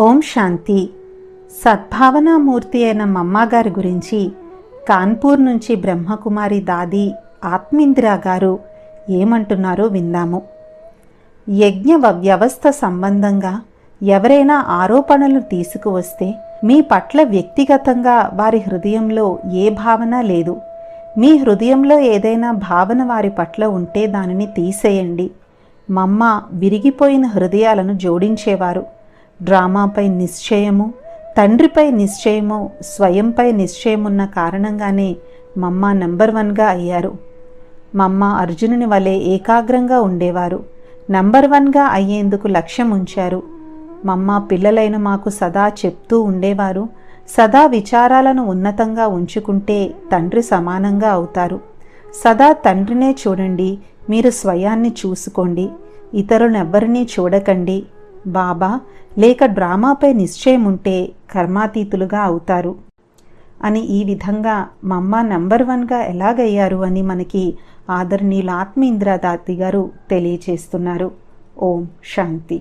ఓం శాంతి. సద్భావనామూర్తి అయిన మమ్మాగారి గురించి కాన్పూర్ నుంచి బ్రహ్మకుమారి దాది ఆత్మీందిరా గారు ఏమంటున్నారో విందాము. యజ్ఞ వ్యవస్థ సంబంధంగా ఎవరైనా ఆరోపణలు తీసుకువస్తే మీ పట్ల వ్యక్తిగతంగా వారి హృదయంలో ఏ భావన లేదు. మీ హృదయంలో ఏదైనా భావన వారి పట్ల ఉంటే దానిని తీసేయండి. మమ్మ విరిగిపోయిన హృదయాలను జోడించేవారు. డ్రామాపై నిశ్చయము, తండ్రిపై నిశ్చయము, స్వయంపై నిశ్చయమున్న కారణంగానే మమ్మ నంబర్ 1గా అయ్యారు. మమ్మ అర్జునుని వలె ఏకాగ్రంగా ఉండేవారు. నంబర్ 1గా అయ్యేందుకు లక్ష్యం ఉంచారు. మమ్మ పిల్లలైన మాకు సదా చెప్తూ ఉండేవారు, సదా విచారాలను ఉన్నతంగా ఉంచుకుంటే తండ్రి సమానంగా అవుతారు. సదా తండ్రినే చూడండి, మీరు స్వయాన్ని చూసుకోండి, ఇతరులెవ్వరినీ చూడకండి. బాబా లేక డ్రామాపై నిశ్చయం ఉంటే కర్మాతీతులుగా అవుతారు అని ఈ విధంగా మమ్మ నంబర్ 1గా ఎలాగయ్యారు అని మనకి ఆదరణీయుల ఆత్మీంద్ర దాది గారు తెలియచేస్తున్నారు. ఓం శాంతి.